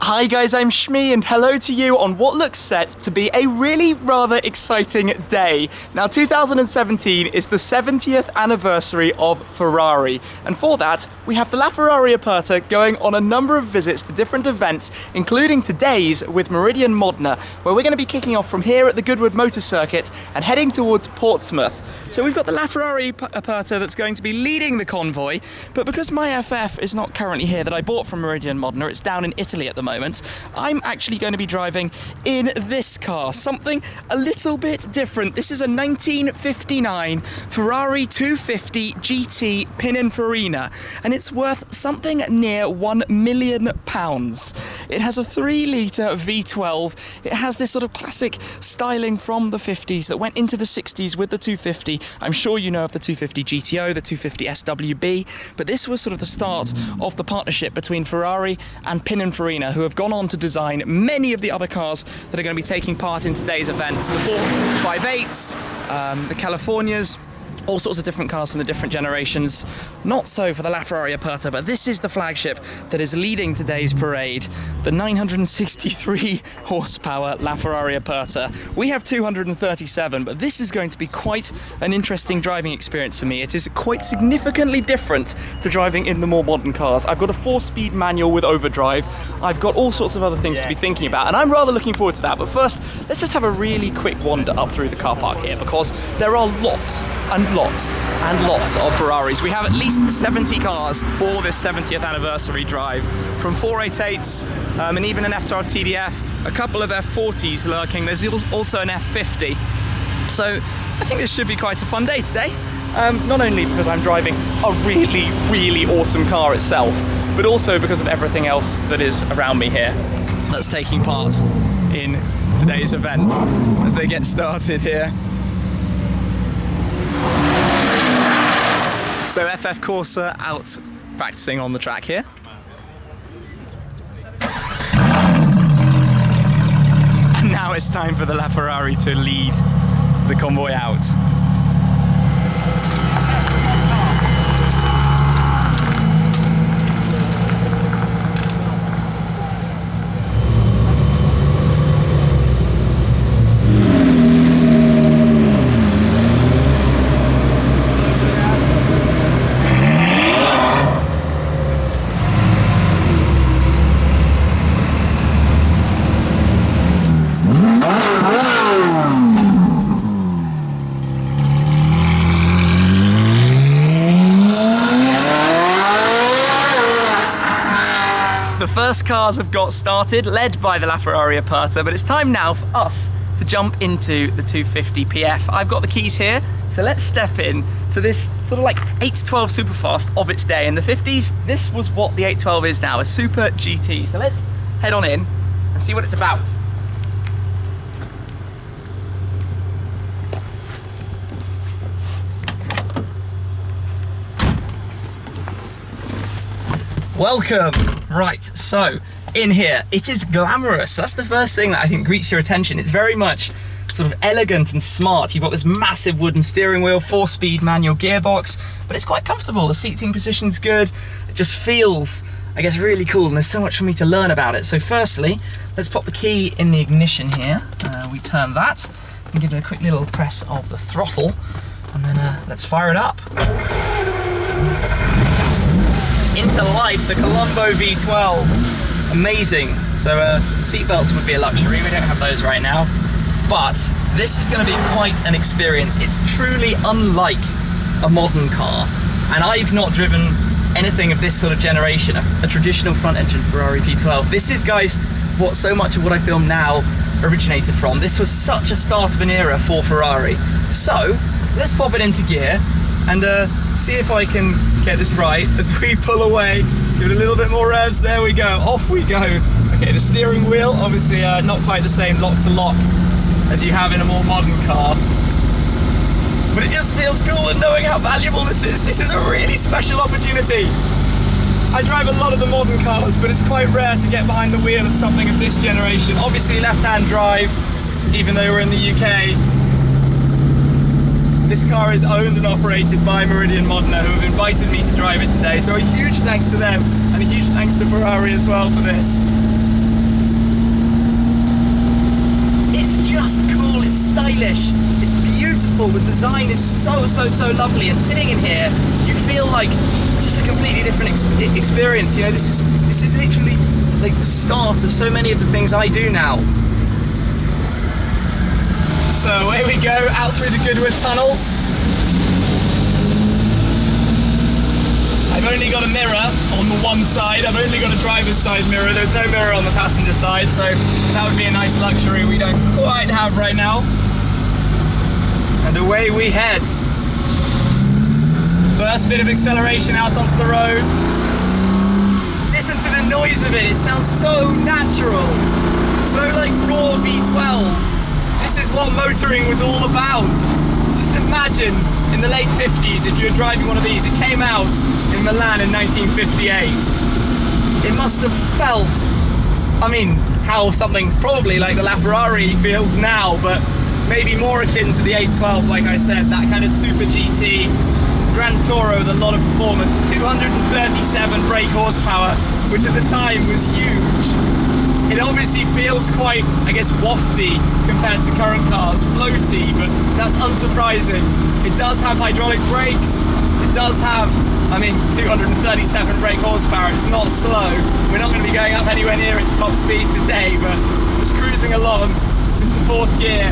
Hi guys, I'm Shmi and hello to you on what looks set to be a really rather exciting day. Now 2017 is the 70th anniversary of Ferrari, and for that we have the LaFerrari Aperta going on a number of visits to different events, including today's with Meridien Modena, where we're going to be kicking off from here at the Goodwood Motor Circuit and heading towards Portsmouth. So we've got the LaFerrari Aperta that's going to be leading the convoy, but because my FF is not currently here that I bought from Meridien Modena, it's down in Italy at the moment, I'm actually going to be driving in this car, something a little bit different. This is a 1959 Ferrari 250 GT Pininfarina, and it's worth something near £1 million. It has a 3-litre V12. It has this sort of classic styling from the 50s that went into the 60s with the 250. I'm sure you know of the 250 GTO, the 250 SWB, but this was sort of the start of the partnership between Ferrari and Pininfarina, who have gone on to design many of the other cars that are going to be taking part in today's events. The 458s, the Californias, all sorts of different cars from the different generations. Not so for the LaFerrari Aperta, but this is the flagship that is leading today's parade, the 963 horsepower LaFerrari Aperta. We have 237, but this is going to be quite an interesting driving experience for me. It is quite significantly different to driving in the more modern cars. I've got a 4-speed manual with overdrive. I've got all sorts of other things to be thinking about, and I'm rather looking forward to that. But first, let's just have a really quick wander up through the car park here, because there are lots and lots and lots of Ferraris. We have at least 70 cars for this 70th anniversary drive, from 488s and even an F12 TDF, a couple of F40s lurking. There's also an F50. So I think this should be quite a fun day today. Not only because I'm driving a really, really awesome car itself, but also because of everything else that is around me here that's taking part in today's event as they get started here. So FF Corsa out practicing on the track here. And now it's time for the LaFerrari to lead the convoy out. First cars have got started, led by the LaFerrari Aperta, but it's time now for us to jump into the 250 PF. I've got the keys here, so let's step in to this sort of like 812 Superfast of its day. In the 50s, this was what the 812 is now, a Super GT. So let's head on in and see what it's about. Welcome. Right, so in here, it is glamorous. That's the first thing that I think greets your attention. It's very much sort of elegant and smart. You've got this massive wooden steering wheel, 4-speed manual gearbox, but it's quite comfortable. The seating position's good. It just feels, I guess, really cool, and there's so much for me to learn about it. So firstly, let's pop the key in the ignition here. We turn that and give it a quick little press of the throttle, and then let's fire it up. Into life, the Colombo V12. Amazing. So seatbelts would be a luxury. We don't have those right now. But this is going to be quite an experience. It's truly unlike a modern car. And I've not driven anything of this sort of generation, a traditional front-engine Ferrari V12. This is, guys, what so much of what I film now originated from. This was such a start of an era for Ferrari. So let's pop it into gear and see if I can get this right as we pull away. Give it a little bit more revs. There we go. Off we go. Okay, the steering wheel, obviously not quite the same lock to lock as you have in a more modern car. But it just feels cool, and knowing how valuable this is a really special opportunity. I drive a lot of the modern cars, but it's quite rare to get behind the wheel of something of this generation. Obviously left-hand drive, even though we're in the UK. This car is owned and operated by Meridien Modena, who have invited me to drive it today. So a huge thanks to them, and a huge thanks to Ferrari as well for this. It's just cool, it's stylish, it's beautiful, the design is so lovely, and sitting in here, you feel like just a completely different experience. You know, this is literally like the start of so many of the things I do now. So away we go, out through the Goodwood tunnel. I've only got a mirror on the one side, I've only got a driver's side mirror, there's no mirror on the passenger side, so that would be a nice luxury we don't quite have right now. And away we head. First bit of acceleration out onto the road. Listen to the noise of it, it sounds so natural, so like raw V12. This is what motoring was all about. Just imagine in the late 50s if you were driving one of these. It came out in Milan in 1958. It must have felt, I mean, how something probably like the LaFerrari feels now, but maybe more akin to the 812, like I said, that kind of super GT Grand Toro with a lot of performance. 237 brake horsepower, which at the time was huge. It obviously feels quite, I guess, wafty compared to current cars, floaty, but that's unsurprising. It does have hydraulic brakes, it does have, I mean, 237 brake horsepower, it's not slow. We're not going to be going up anywhere near its top speed today, but just cruising along into 4th gear.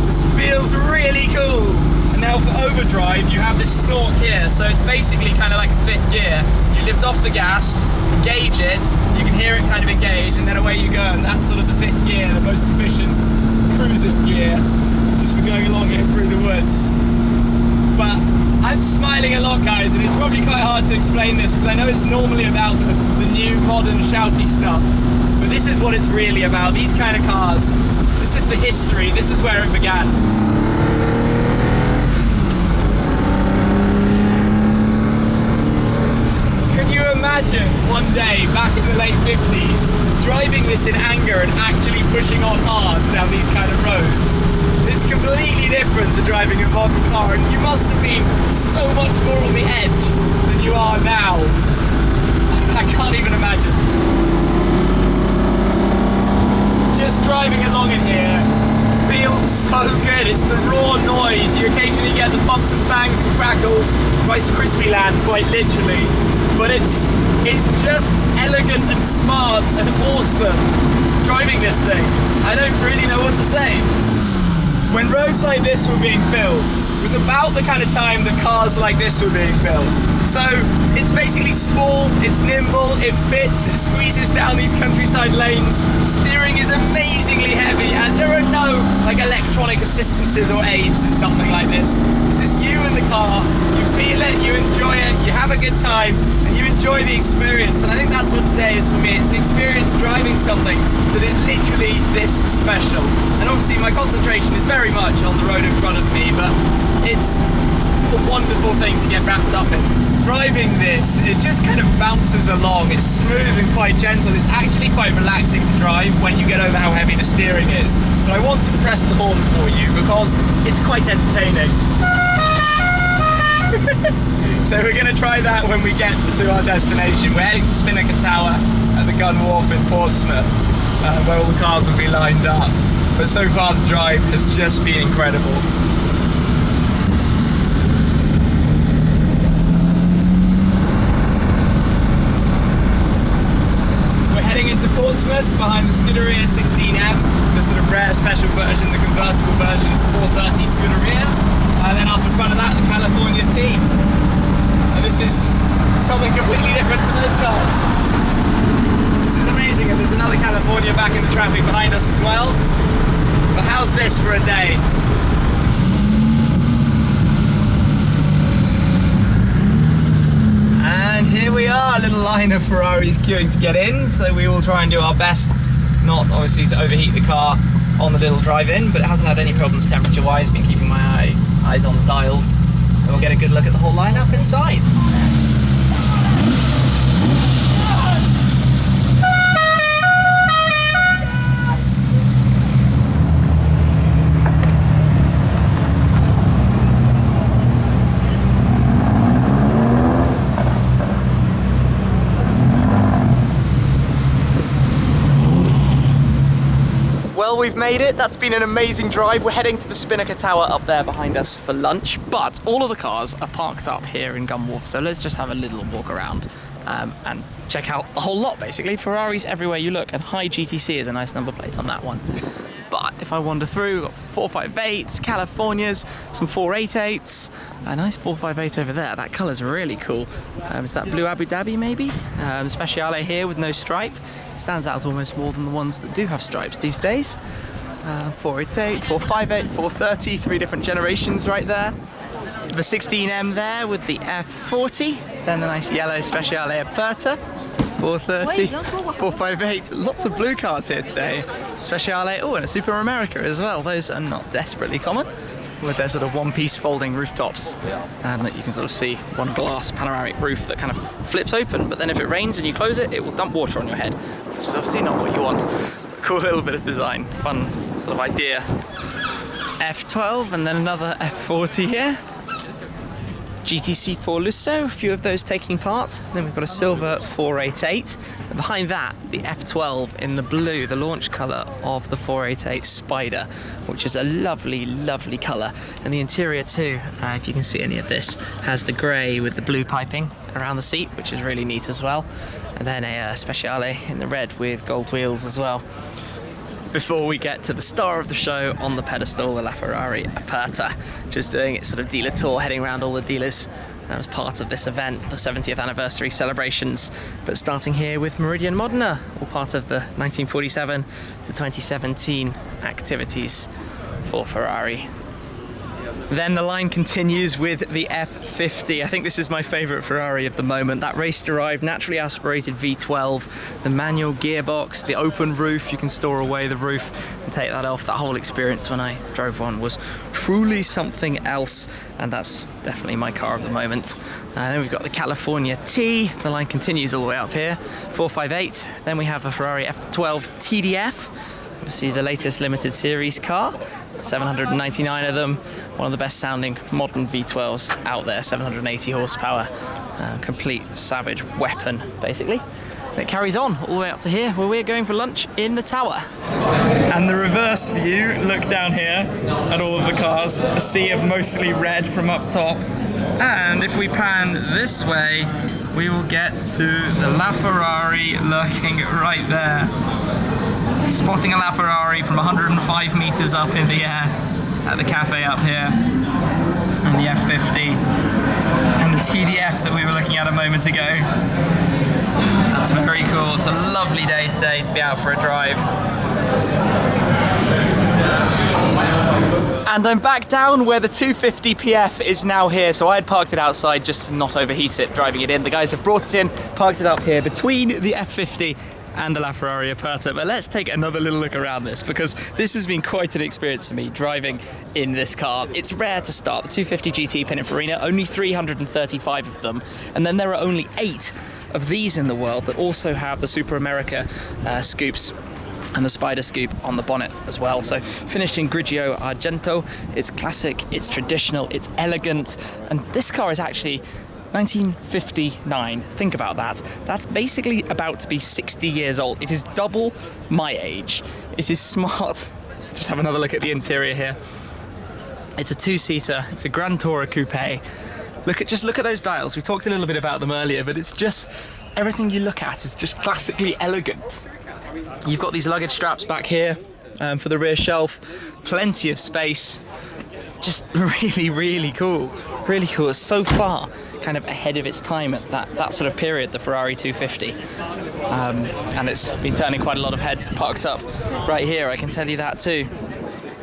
This feels really cool. And now for overdrive, you have this stalk here, so it's basically kind of like a 5th gear. You lift off the gas, engage it, you can hear it kind of engage, and then away you go, and that's sort of the 5th gear, the most efficient cruising gear, just for going along here through the woods. But I'm smiling a lot, guys, and it's probably quite hard to explain this, because I know it's normally about the new, modern, shouty stuff, but this is what it's really about, these kind of cars. This is the history, this is where it began. Imagine one day back in the late 50s driving this in anger and actually pushing on hard down these kind of roads. It's completely different to driving a modern car, and you must have been so much more on the edge than you are now. I can't even imagine. Just driving along in here feels so good. It's the raw noise. You occasionally get the bumps and bangs and crackles. Rice Krispie Land, quite literally. But it's just elegant and smart and awesome driving this thing. I don't really know what to say. When roads like this were being built, it was about the kind of time that cars like this were being built. So it's basically small, it's nimble, it fits, it squeezes down these countryside lanes. Steering is amazingly heavy, and there are no like electronic assistances or aids in something like this. This is you in the car, you feel it, you enjoy it, you have a good time, and you enjoy the experience. And I think that's what today is for me. It's an experience driving something that is literally this special. And obviously my concentration is very much on the road in front of me, but it's a wonderful thing to get wrapped up in. Driving this, it just kind of bounces along. It's smooth and quite gentle. It's actually quite relaxing to drive when you get over how heavy the steering is. But I want to press the horn for you because it's quite entertaining. So we're going to try that when we get to our destination. We're heading to Spinnaker Tower at the Gun Wharf in Portsmouth, where all the cars will be lined up. But so far the drive has just been incredible. Into Portsmouth behind the Scuderia 16M, the sort of rare special version, the convertible version of the 430 Scuderia, and then up in front of that the California Team. And this is something completely different to those cars. This is amazing, and there's another California back in the traffic behind us as well. But how's this for a day? And here we are, a little line of Ferraris queuing to get in, so we will try and do our best not obviously to overheat the car on the little drive-in, but it hasn't had any problems temperature-wise. Been keeping my eyes on the dials, and we'll get a good look at the whole lineup inside. we've made it. That's been an amazing drive. We're heading to the Spinnaker Tower up there behind us for lunch, but all of the cars are parked up here in Gunwharf, so let's just have a little walk around and check out the whole lot, basically. Ferraris everywhere you look, and high GTC is a nice number plate on that one. But if I wander through, we've got 458s, Californias, some 488s, a nice 458 over there. That colour's really cool. Is that blue Abu Dhabi maybe? Speciale here with no stripe. Stands out almost more than the ones that do have stripes these days. 488, 458, 430, 3 different generations right there. The 16M there with the F40, then the nice yellow Speciale Aperta. 430, 458, lots of blue cars here today. Speciale, oh, and a Super America as well. Those are not desperately common, with their sort of one-piece folding rooftops, and that you can sort of see one glass panoramic roof that kind of flips open, but then if it rains and you close it, it will dump water on your head, which is obviously not what you want. Cool little bit of design, fun sort of idea. F12 and then another F40 here. GTC4 Lusso, a few of those taking part. Then we've got a silver 488. And behind that, the F12 in the blue, the launch colour of the 488 Spider, which is a lovely, lovely colour. And the interior too, if you can see any of this, has the grey with the blue piping around the seat, which is really neat as well. And then a Speciale in the red with gold wheels as well. Before we get to the star of the show on the pedestal, the LaFerrari Aperta, just doing its sort of dealer tour, heading around all the dealers as part of this event, the 70th anniversary celebrations. But starting here with Meridien Modena, all part of the 1947 to 2017 activities for Ferrari. Then the line continues with the F50. I think this is my favourite Ferrari of the moment. That race-derived, naturally aspirated V12, the manual gearbox, the open roof, you can store away the roof and take that off. That whole experience when I drove one was truly something else, and that's definitely my car of the moment. Then we've got the California T. The line continues all the way up here, 458. Then we have a Ferrari F12 TDF. Obviously the latest limited series car, 799 of them, one of the best sounding modern V12s out there, 780 horsepower, complete savage weapon basically. And it carries on all the way up to here where we're going for lunch in the tower. And the reverse view, look down here at all of the cars, a sea of mostly red from up top. And if we pan this way, we will get to the LaFerrari lurking right there. Spotting a LaFerrari from 105 meters up in the air at the cafe up here, and the F50 and the TDF that we were looking at a moment ago. That's very cool. It's a lovely day today to be out for a drive. And I'm back down where the 250 PF is now here. So I had parked it outside just to not overheat it, driving it in. The guys have brought it in, parked it up here between the F50 and the LaFerrari Aperta. But let's take another little look around this, because this has been quite an experience for me driving in this car. It's rare to start. The 250 GT Pininfarina, only 335 of them, and then there are only 8 of these in the world that also have the Super America scoops and the Spider scoop on the bonnet as well. So finished in Grigio Argento. It's classic, it's traditional, it's elegant, and this car is actually 1959. Think about that. That's basically about to be 60 years old. It is double my age. It is smart. Just have another look at the interior here. It's a 2-seater. It's a Grand Tourer coupe. Just look at those dials. We talked a little bit about them earlier, but it's just everything you look at is just classically elegant. You've got these luggage straps back here for the rear shelf. Plenty of space. Just really, really cool. Really cool. It's so far kind of ahead of its time at that sort of period, the Ferrari 250. And it's been turning quite a lot of heads parked up right here, I can tell you that too.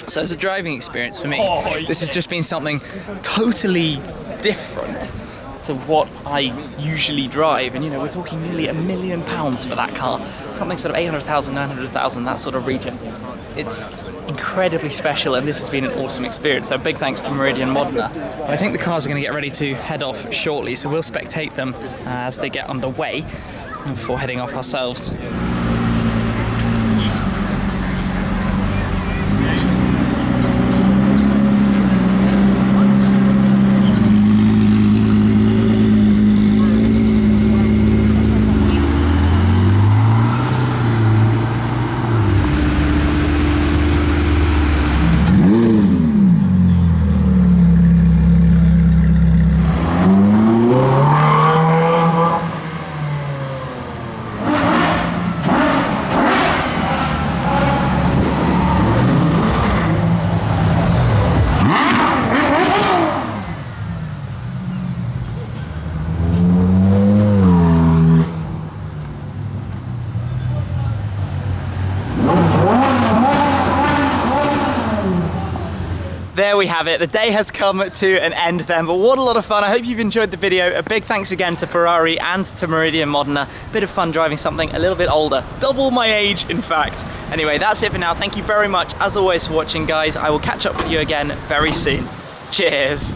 So as a driving experience for me, this has just been something totally different to what I usually drive. And you know, we're talking nearly £1 million for that car. Something sort of 800,000, 900,000, that sort of region. It's incredibly special, and this has been an awesome experience. So big thanks to Meridien Modena. But I think the cars are going to get ready to head off shortly, so we'll spectate them as they get underway before heading off ourselves. there we have it. The day has come to an end then, but what a lot of fun. I hope you've enjoyed the video. A big thanks again to Ferrari and to Meridien Modena. Bit of fun driving something a little bit older. Double my age, in fact. Anyway, that's it for now. Thank you very much, as always, for watching, guys. I will catch up with you again very soon. Cheers.